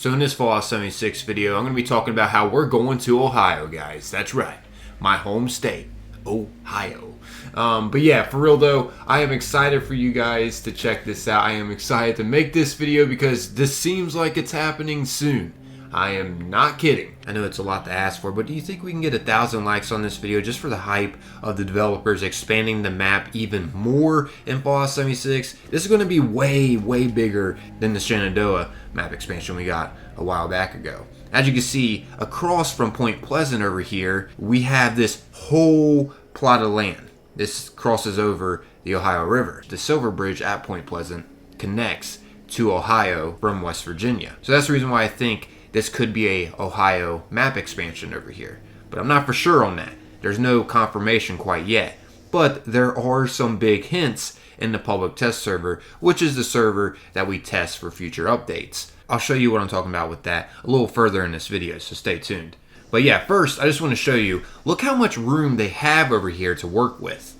So in this Fallout 76 video, I'm going to be talking about how we're going to Ohio, guys. That's right, my home state, Ohio. But yeah, for real though, I am excited for you guys to check this out. I am excited to make this video because this seems like it's happening soon. I am not kidding. I know it's a lot to ask for, but do you think we can get 1,000 likes on this video just for the hype of the developers expanding the map even more in Fallout 76? This is going to be way, way bigger than the Shenandoah map expansion we got a while back ago. As you can see, across from Point Pleasant over here, we have this whole plot of land. This crosses over the Ohio River. The Silver Bridge at Point Pleasant connects to Ohio from West Virginia. So that's the reason why I think this could be a Ohio map expansion over here. But I'm not for sure on that. There's no confirmation quite yet. But there are some big hints in the public test server, which is the server that we test for future updates. I'll show you what I'm talking about with that a little further in this video, so stay tuned. But yeah, first, I just want to show you, look how much room they have over here to work with.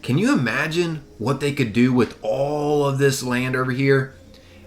Can you imagine what they could do with all of this land over here?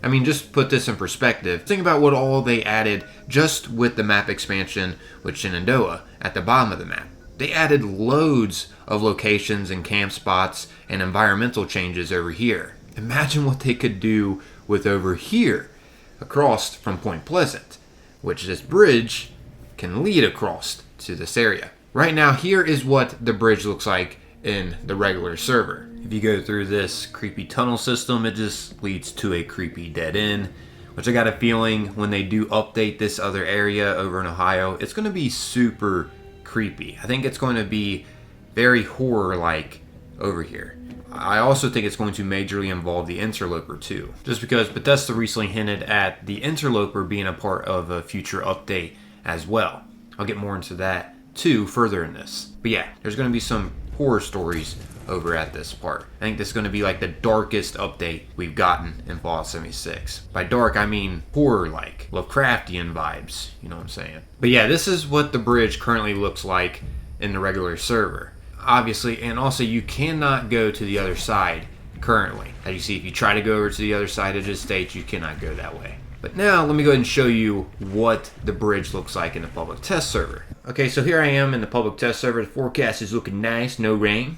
I mean, just put this in perspective. Think about what all they added just with the map expansion with Shenandoah at the bottom of the map. They added loads of locations and camp spots and environmental changes over here. Imagine what they could do with over here, across from Point Pleasant, which this bridge can lead across to this area. Right now, here is what the bridge looks like in the regular server. If you go through this creepy tunnel system, it just leads to a creepy dead end, which I got a feeling when they do update this other area over in Ohio, it's going to be super creepy. I think it's going to be very horror-like over here. I also think it's going to majorly involve the Interloper too, just because Bethesda recently hinted at the Interloper being a part of a future update as well. I'll get more into that too further in this. But yeah, there's going to be some horror stories over at this part. I think this is going to be like the darkest update we've gotten in Fallout 76. By dark, I mean horror-like, Lovecraftian vibes, you know what I'm saying? But yeah, this is what the bridge currently looks like in the regular server. Obviously, and also you cannot go to the other side currently. As you see, if you try to go over to the other side of this state, you cannot go that way. But now, let me go ahead and show you what the bridge looks like in the public test server. Okay, so here I am in the public test server. The forecast is looking nice, no rain,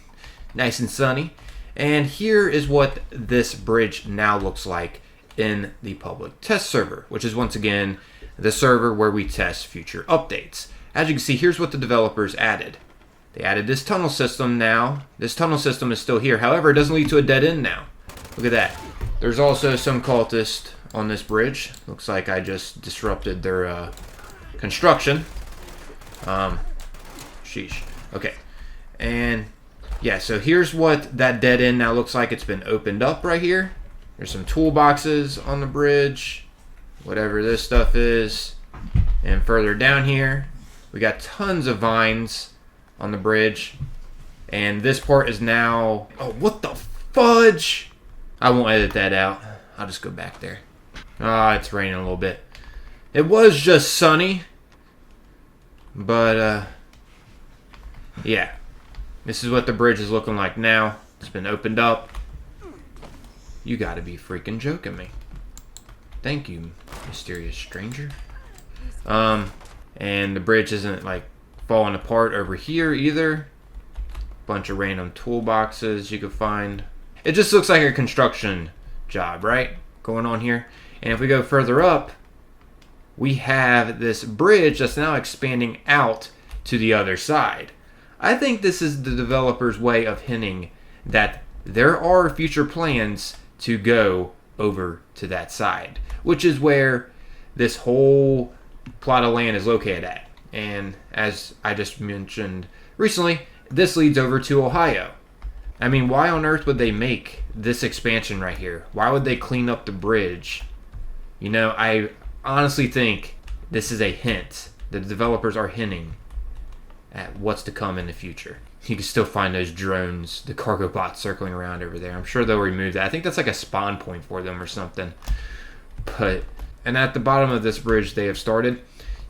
nice and sunny. And here is what this bridge now looks like in the public test server, which is once again the server where we test future updates. As you can see, here's what the developers added. They added this tunnel system now. This tunnel system is still here. However, it doesn't lead to a dead end now. Look at that. There's also some cultists on this bridge. Looks like I just disrupted their construction. Sheesh. Okay. And yeah, so here's what that dead end now looks like. It's been opened up right here. There's some toolboxes on the bridge, whatever this stuff is. And further down here, we got tons of vines on the bridge. And this part is now... Oh, what the fudge? I won't edit that out. I'll just go back there. Ah, it's raining a little bit. It was just sunny. But, yeah. This is what the bridge is looking like now. It's been opened up. You gotta be freaking joking me. Thank you, mysterious stranger. And the bridge isn't, like, falling apart over here either. Bunch of random toolboxes you can find. It just looks like a construction job, right? Going on here. And if we go further up, we have this bridge that's now expanding out to the other side. I think this is the developer's way of hinting that there are future plans to go over to that side, which is where this whole plot of land is located at. And as I just mentioned recently, this leads over to Ohio. I mean, why on earth would they make this expansion right here? Why would they clean up the bridge? You know, I honestly think this is a hint. The developers are hinting at what's to come in the future. You can still find those drones, the cargo bots circling around over there. I'm sure they'll remove that. I think that's like a spawn point for them or something. And at the bottom of this bridge they have started,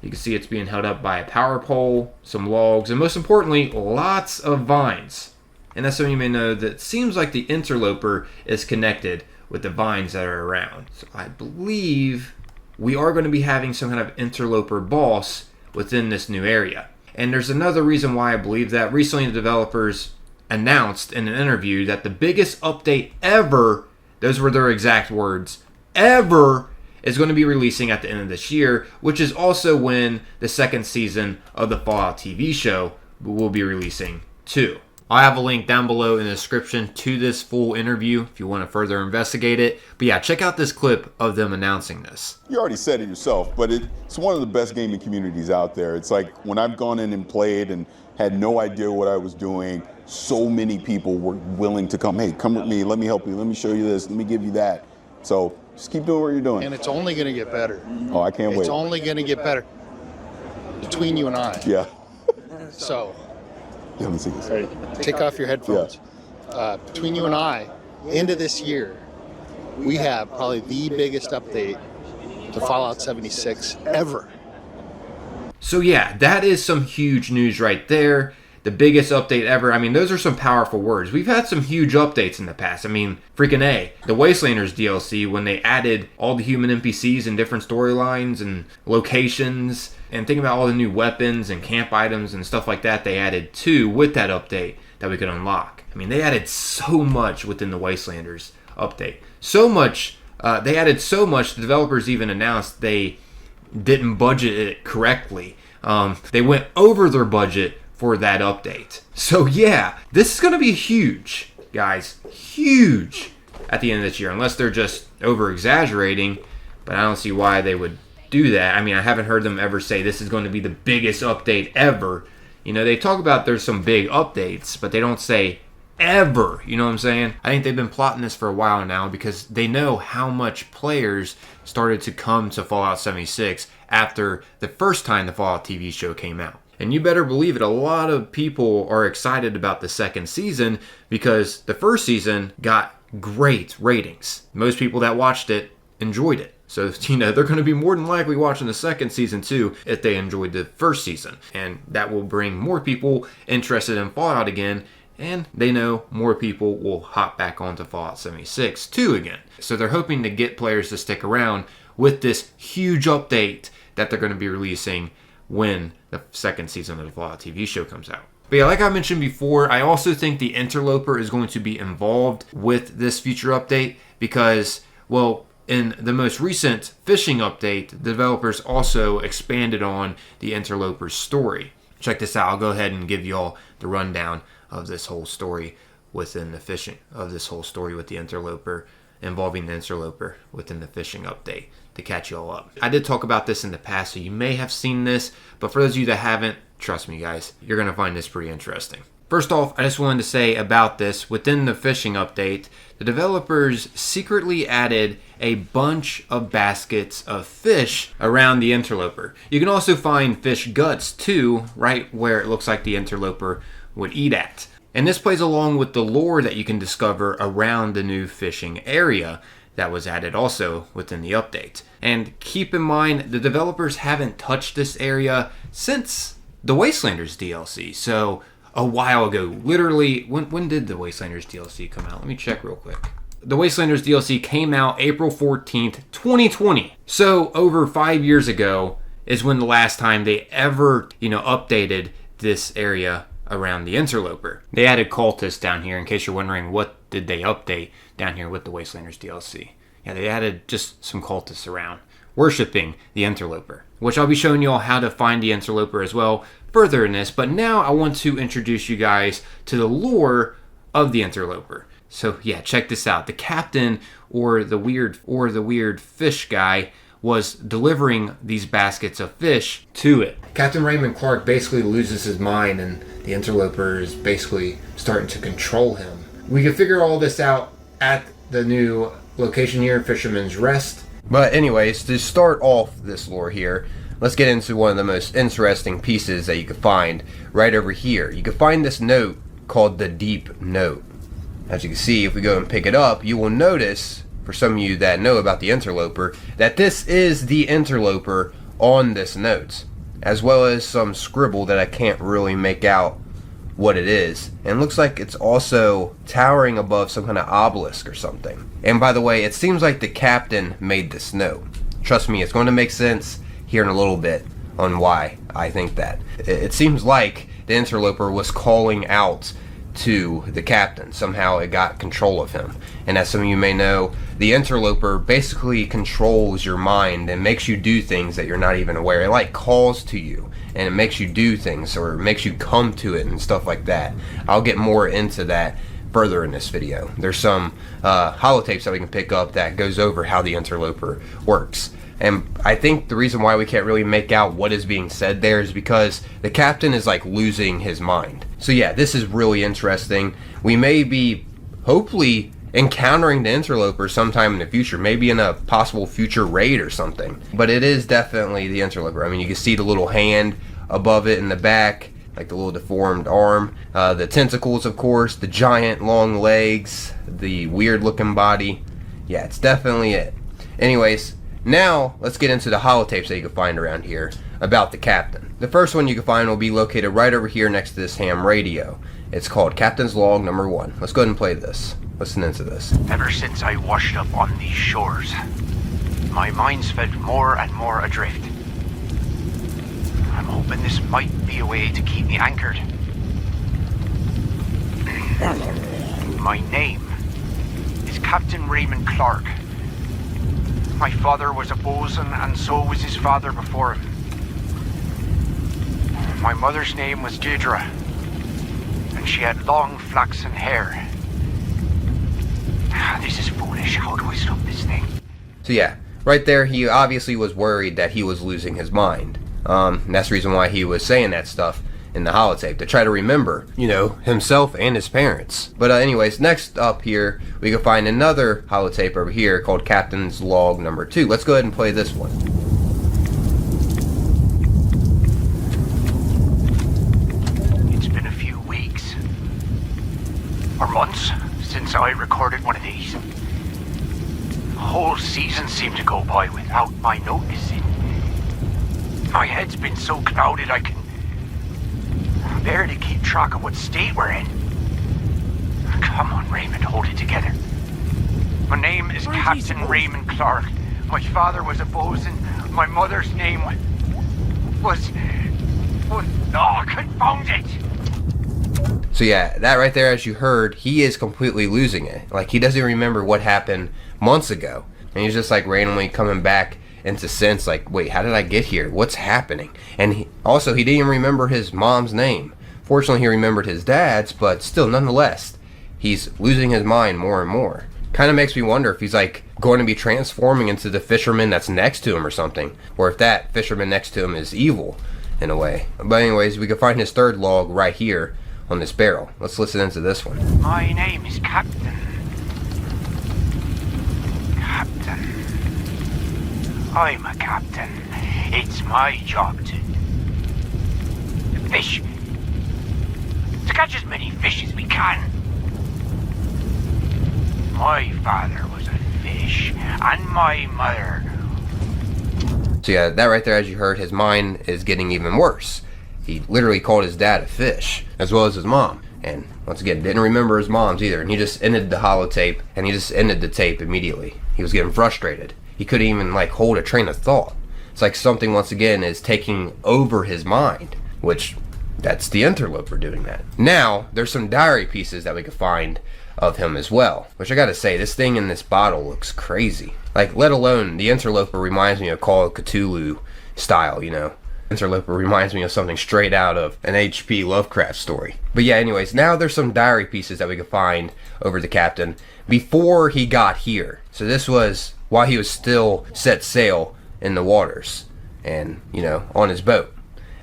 you can see it's being held up by a power pole, some logs, and most importantly, lots of vines. And that's so you may know that it seems like the Interloper is connected with the vines that are around. So I believe we are going to be having some kind of interloper boss within this new area. And there's another reason why I believe that. Recently, the developers announced in an interview that the biggest update ever, those were their exact words, ever, is going to be releasing at the end of this year, which is also when the second season of the Fallout TV show will be releasing too. I'll have a link down below in the description to this full interview if you want to further investigate it. But yeah, check out this clip of them announcing this. You already said it yourself, but it's one of the best gaming communities out there. It's like when I've gone in and played and had no idea what I was doing, so many people were willing to come. Hey, come with me. Let me help you. Let me show you this. Let me give you that. So just keep doing what you're doing. And it's only going to get better. Oh, I can't wait. It's only going to get better between you and I. Yeah. So. Let me see this. Right. Take off your headphones. Yeah. Between you and I, end of this year, we have probably the biggest update to Fallout 76 ever. So yeah, that is some huge news right there. The biggest update ever. I mean, those are some powerful words. We've had some huge updates in the past. I mean, freaking A. The Wastelanders DLC, when they added all the human NPCs and different storylines and locations, and think about all the new weapons and camp items and stuff like that they added too with that update that we could unlock. I mean, they added so much within the Wastelanders update. So much, they added so much, the developers even announced they didn't budget it correctly. They went over their budget for that update. So yeah, this is going to be huge, guys. Huge at the end of this year, unless they're just over-exaggerating, but I don't see why they would do that. I mean, I haven't heard them ever say this is going to be the biggest update ever. You know, they talk about there's some big updates, but they don't say ever. You know what I'm saying? I think they've been plotting this for a while now because they know how much players started to come to Fallout 76 after the first time the Fallout TV show came out. And you better believe it, a lot of people are excited about the second season because the first season got great ratings. Most people that watched it enjoyed it. So, you know, they're going to be more than likely watching the second season too if they enjoyed the first season. And that will bring more people interested in Fallout again. And they know more people will hop back onto Fallout 76 too again. So they're hoping to get players to stick around with this huge update that they're going to be releasing when the second season of the Fallout TV show comes out. But yeah, like I mentioned before, I also think the Interloper is going to be involved with this future update because, well, in the most recent fishing update, the developers also expanded on the Interloper's story. Check this out. I'll go ahead and give y'all the rundown of this whole story within the fishing, of this whole story with the Interloper, involving the Interloper within the fishing update to catch y'all up. I did talk about this in the past, so you may have seen this, but for those of you that haven't, trust me guys, you're going to find this pretty interesting. First off, I just wanted to say about this, within the fishing update, the developers secretly added a bunch of baskets of fish around the Interloper. You can also find fish guts too, right where it looks like the Interloper would eat at. And this plays along with the lore that you can discover around the new fishing area that was added also within the update. And keep in mind, the developers haven't touched this area since the Wastelanders DLC. So a while ago, literally, when did the Wastelanders DLC come out? Let me check real quick. The Wastelanders DLC came out April 14th, 2020. So over 5 years ago is when the last time they ever, updated this area around the Interloper. They added cultists down here, in case you're wondering what did they update down here with the Wastelanders DLC. Yeah, they added just some cultists around, worshipping the Interloper, which I'll be showing you all how to find the Interloper as well further in this. But now I want to introduce you guys to the lore of the Interloper. So yeah, check this out. The captain, or the weird fish guy, was delivering these baskets of fish to it. Captain Raymond Clark basically loses his mind, and the Interloper is basically starting to control him. We can figure all this out at the new location here, Fisherman's Rest. But anyways, to start off this lore here, let's get into one of the most interesting pieces that you can find right over here. You can find this note called the Deep Note. As you can see, if we go and pick it up, you will notice, for some of you that know about the Interloper, that this is the Interloper on this note, as well as some scribble that I can't really make out what it is. And it looks like it's also towering above some kind of obelisk or something. And by the way, it seems like the captain made this note. Trust me, it's going to make sense here in a little bit on why I think that. It seems like the Interloper was calling out to the captain. Somehow it got control of him. And as some of you may know, the Interloper basically controls your mind and makes you do things that you're not even aware. It like calls to you and it makes you do things, or it makes you come to it and stuff like that. I'll get more into that further in this video. There's some holotapes that we can pick up that goes over how the Interloper works. And I think the reason why we can't really make out what is being said there is because the captain is like losing his mind. So yeah, this is really interesting. We may be hopefully encountering the Interloper sometime in the future, maybe in a possible future raid or something. But it is definitely the Interloper. I mean, you can see the little hand above it in the back, like the little deformed arm, the tentacles, of course, the giant long legs, the weird looking body. Yeah, it's definitely it. Anyways, now, let's get into the holotapes that you can find around here about the captain. The first one you can find will be located right over here next to this ham radio. It's called Captain's Log number 1. Let's go ahead and play this. Listen into this. Ever since I washed up on these shores, my mind's felt more and more adrift. I'm hoping this might be a way to keep me anchored. My name is Captain Raymond Clark. My father was a bosun, and so was his father before him. My mother's name was Deirdre, and she had long flaxen hair. This is foolish. How do I stop this thing? So yeah, right there he obviously was worried that he was losing his mind. And that's the reason why he was saying that stuff in the holotape, to try to remember, you know, himself and his parents. But anyways, next up here, we can find another holotape over here called Captain's Log number 2. Let's go ahead and play this one. It's been a few weeks, or months, since I recorded one of these. The whole season seemed to go by without my noticing. My head's been so clouded I can barely keep track of what state we're in. Come on, Raymond, hold it together. My name is Captain Raymond Clark. My father was a bosun. My mother's name was oh, confound it! So yeah, that right there, as you heard, he is completely losing it. Like, he doesn't remember what happened months ago. And he's just like randomly coming back into sense, like, wait, how did I get here? What's happening? And he didn't even remember his mom's name. Fortunately, he remembered his dad's, but still, nonetheless, he's losing his mind more and more. Kind of makes me wonder if he's like going to be transforming into the fisherman that's next to him or something, or if that fisherman next to him is evil in a way. But anyways, we can find his third log right here on this barrel. Let's listen into this one. My name is Captain. I'm a captain. It's my job to fish. To catch as many fish as we can. My father was a fish, and my mother. So yeah, that right there, as you heard, his mind is getting even worse. He literally called his dad a fish, as well as his mom. And once again, didn't remember his mom's either. And he just ended the holotape, and he just ended the tape immediately. He was getting frustrated. He couldn't even like hold a train of thought. It's like something once again is taking over his mind, which that's the Interloper doing that. Now, there's some diary pieces that we could find of him as well, which I gotta say, this thing in this bottle looks crazy. Like, let alone, the Interloper reminds me of Call of Cthulhu style, you know. Interloper reminds me of something straight out of an H.P. Lovecraft story. But yeah, anyways, now there's some diary pieces that we could find over the captain before he got here. So this was while he was still set sail in the waters and, you know, on his boat.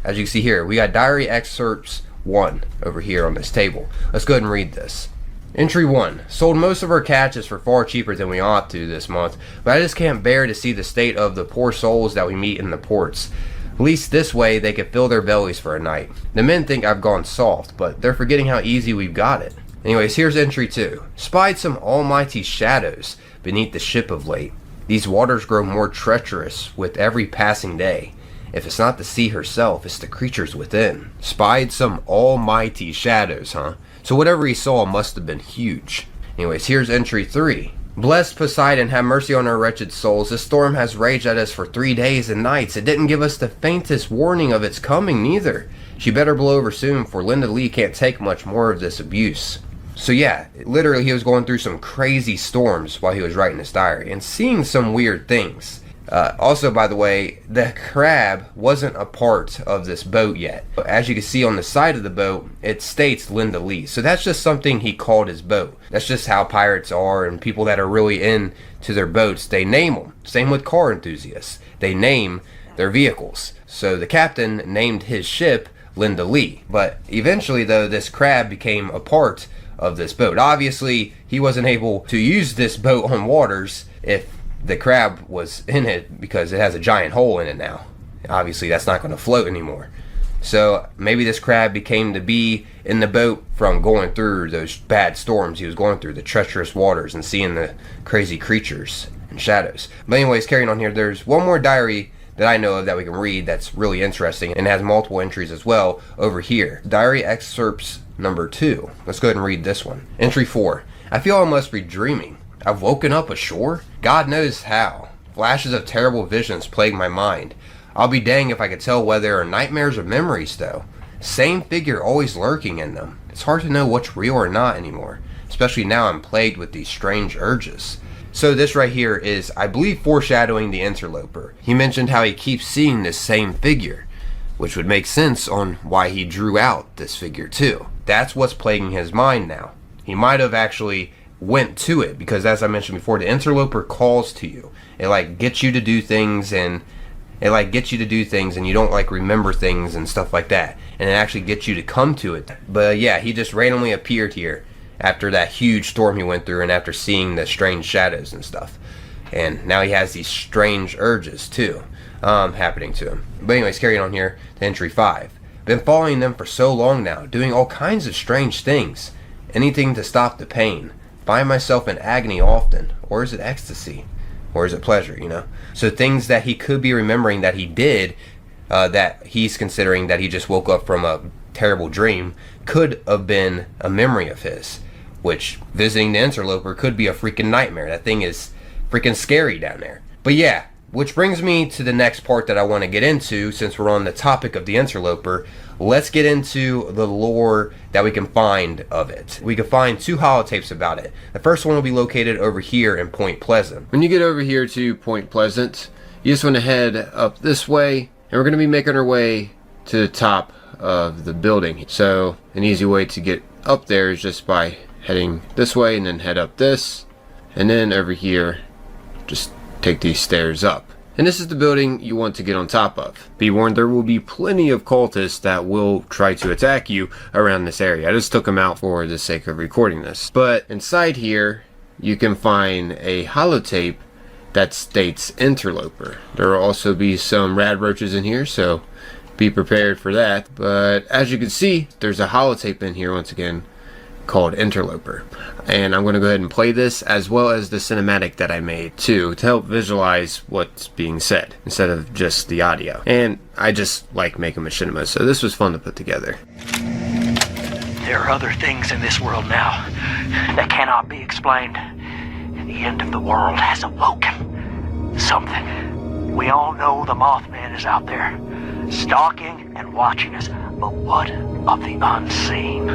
As you can see here, we got diary excerpts 1 over here on this table. Let's go ahead and read this. Entry 1. Sold most of our catches for far cheaper than we ought to this month, but I just can't bear to see the state of the poor souls that we meet in the ports. At least this way they could fill their bellies for a night. The men think I've gone soft, but they're forgetting how easy we've got it. Anyways, here's entry 2. Spied some almighty shadows beneath the ship of late. These waters grow more treacherous with every passing day. If it's not the sea herself, it's the creatures within. Spied some almighty shadows, huh? So whatever he saw must have been huge. Anyways, here's entry 3. Blessed Poseidon, have mercy on our wretched souls. This storm has raged at us for 3 days and nights. It didn't give us the faintest warning of its coming, neither. She better blow over soon, for Linda Lee can't take much more of this abuse. So yeah, literally he was going through some crazy storms while he was writing his diary and seeing some weird things. Also, by the way, the crab wasn't a part of this boat yet. As you can see on the side of the boat, it states Linda Lee. So that's just something he called his boat. That's just how pirates are, and people that are really into their boats, they name them. Same with car enthusiasts. They name their vehicles. So the captain named his ship Linda Lee. But eventually, though, this crab became a part of this boat. Obviously, he wasn't able to use this boat on waters if the crab was in it, because it has a giant hole in it now. Obviously that's not going to float anymore. So maybe this crab became to be in the boat from going through those bad storms he was going through, the treacherous waters, and seeing the crazy creatures and shadows. But anyways, carrying on here, there's one more diary that I know of that we can read that's really interesting and has multiple entries as well over here. Diary excerpts number 2. Let's go ahead and read this one. Entry 4. I feel I must be dreaming. I've woken up ashore? God knows how. Flashes of terrible visions plague my mind. I'll be danged if I could tell whether they're nightmares or memories, though. Same figure always lurking in them. It's hard to know what's real or not anymore, especially now I'm plagued with these strange urges. So this right here is, I believe, foreshadowing the Interloper. He mentioned how he keeps seeing this same figure, which would make sense on why he drew out this figure too. That's what's plaguing his mind now. He might have actually went to it, because as I mentioned before, the Interloper calls to you. It like gets you to do things, and you don't like remember things and stuff like that, and it actually gets you to come to it. But yeah, he just randomly appeared here after that huge storm he went through, and after seeing the strange shadows and stuff, and now he has these strange urges too happening to him. But anyways, carrying on here to entry 5. Been following them for so long now, doing all kinds of strange things, anything to stop the pain. Find myself in agony often. Or is it ecstasy? Or is it pleasure, you know? So things that he could be remembering that he did, that he's considering that he just woke up from a terrible dream, could have been a memory of his. Which, visiting the Interloper could be a freaking nightmare. That thing is freaking scary down there. But yeah, which brings me to the next part that I want to get into, since we're on the topic of the Interloper. Let's get into the lore that we can find of it. We can find 2 holotapes about it. The first one will be located over here in Point Pleasant. When you get over here to Point Pleasant, you just want to head up this way, and we're going to be making our way to the top of the building. So an easy way to get up there is just by heading this way, and then head up this, and then over here just take these stairs up. And this is the building you want to get on top of. Be warned, there will be plenty of cultists that will try to attack you around this area. I just took them out for the sake of recording this. But inside here, you can find a holotape that states Interloper. There will also be some rad roaches in here, so be prepared for that. But as you can see, there's a holotape in here once again called Interloper. And I'm going to go ahead and play this, as well as the cinematic that I made too, to help visualize what's being said instead of just the audio. And I just like making machinima, so this was fun to put together. There are other things in this world now that cannot be explained. The end of the world has awoken. Something. We all know the Mothman is out there, stalking and watching us. But what of the unseen?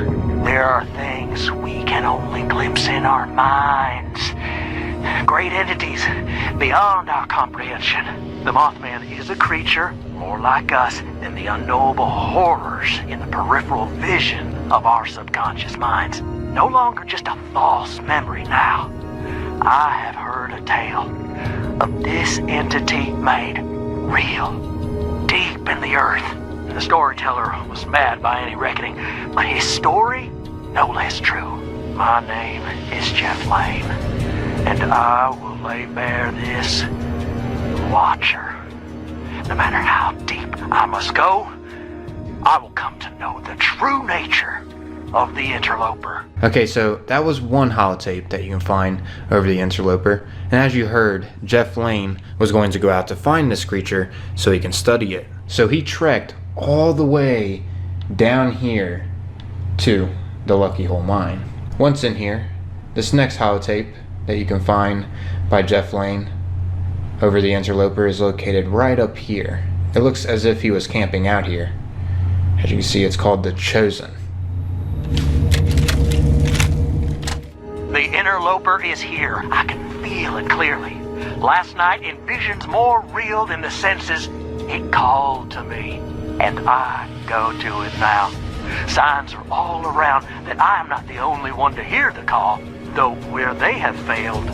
There are things we can only glimpse in our minds. Great entities beyond our comprehension. The Mothman is a creature more like us than the unknowable horrors in the peripheral vision of our subconscious minds. No longer just a false memory now. I have heard a tale of this entity made real, deep in the earth. The storyteller was mad by any reckoning, but his story, no less true. My name is Jeff Lane, and I will lay bare this watcher. No matter how deep I must go, I will come to know the true nature of the Interloper. Okay, so that was one holotape that you can find over the Interloper. And as you heard, Jeff Lane was going to go out to find this creature so he can study it. So he trekked all the way down here to the Lucky Hole Mine. Once in here, this next holotape that you can find by Jeff Lane over the Interloper is located right up here. It looks as if he was camping out here. As you can see, it's called the Chosen. The Interloper is here. I can feel it clearly. Last night, in visions more real than the senses, it called to me, and I go to it now. Signs are all around that I am not the only one to hear the call, though where they have failed,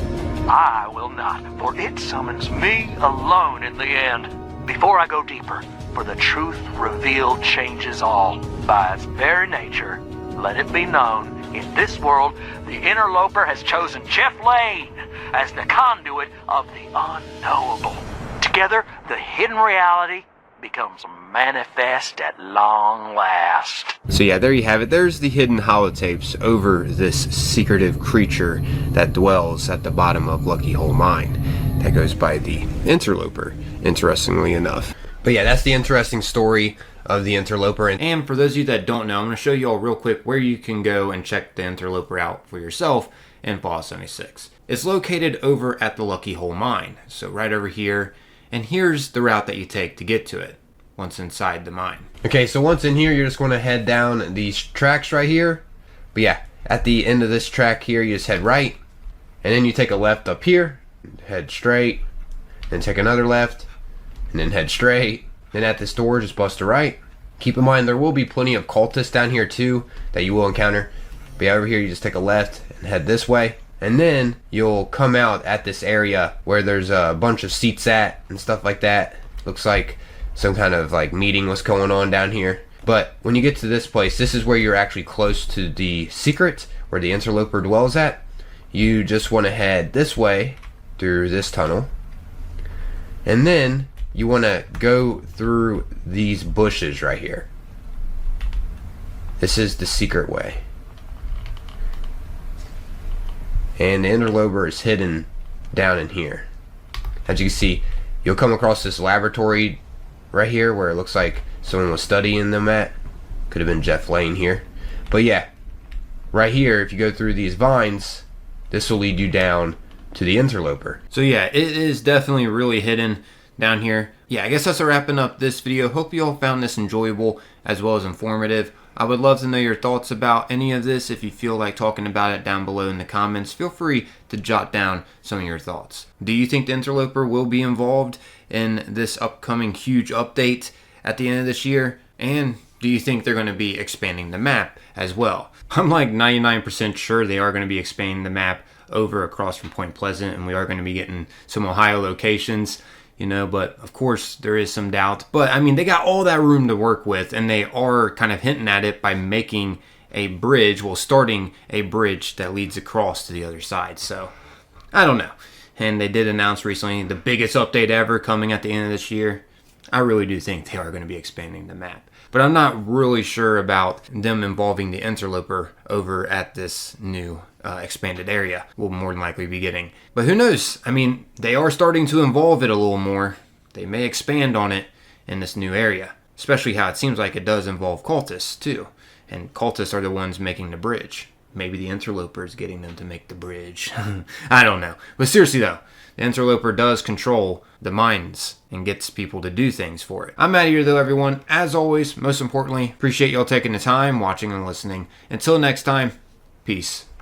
I will not, for it summons me alone in the end. Before I go deeper, for the truth revealed changes all. By its very nature, let it be known, in this world, the Interloper has chosen Jeff Lane as the conduit of the unknowable. Together, the hidden reality becomes manifest at long last. So yeah, there you have it. There's the hidden holotapes over this secretive creature that dwells at the bottom of Lucky Hole Mine. That goes by the Interloper, interestingly enough. But yeah, that's the interesting story of the Interloper. And for those of you that don't know, I'm going to show you all real quick where you can go and check the Interloper out for yourself in Fallout 76. It's located over at the Lucky Hole Mine, so right over here. And here's the route that you take to get to it once inside the mine. Okay, so once in here, you're just going to head down these tracks right here. But yeah, at the end of this track here, you just head right, and then you take a left up here, head straight, then take another left, and then head straight. Then at this door, just bust a right. Keep in mind, there will be plenty of cultists down here too that you will encounter. But yeah, over here, you just take a left and head this way. And then you'll come out at this area where there's a bunch of seats at and stuff like that. Looks like some kind of like meeting was going on down here. But when you get to this place, this is where you're actually close to the secret, where the Interloper dwells at. You just want to head this way through this tunnel. And then you want to go through these bushes right here. This is the secret way. And the Interloper is hidden down in here. As you can see, you'll come across this laboratory right here where it looks like someone was studying them at. Could have been Jeff Lane here. But yeah, right here, if you go through these vines, this will lead you down to the Interloper. So yeah, it is definitely really hidden down here. Yeah, I guess that's wrapping up this video. Hope you all found this enjoyable as well as informative. I would love to know your thoughts about any of this. If you feel like talking about it down below in the comments, feel free to jot down some of your thoughts. Do you think the Interloper will be involved in this upcoming huge update at the end of this year? And do you think they're going to be expanding the map as well? I'm like 99% sure they are going to be expanding the map over across from Point Pleasant, and we are going to be getting some Ohio locations. You know, but of course there is some doubt. But I mean, they got all that room to work with, and they are kind of hinting at it by making a bridge, well, starting a bridge that leads across to the other side. So I don't know. And they did announce recently the biggest update ever coming at the end of this year. I really do think they are going to be expanding the map. But I'm not really sure about them involving the Interloper over at this new expanded area. We'll more than likely be getting. But who knows? I mean, they are starting to involve it a little more. They may expand on it in this new area. Especially how it seems like it does involve cultists too. And cultists are the ones making the bridge. Maybe the Interloper is getting them to make the bridge. I don't know. But seriously though, the Interloper does control the mines and gets people to do things for it. I'm out of here though, everyone. As always, most importantly, appreciate y'all taking the time, watching and listening. Until next time, peace.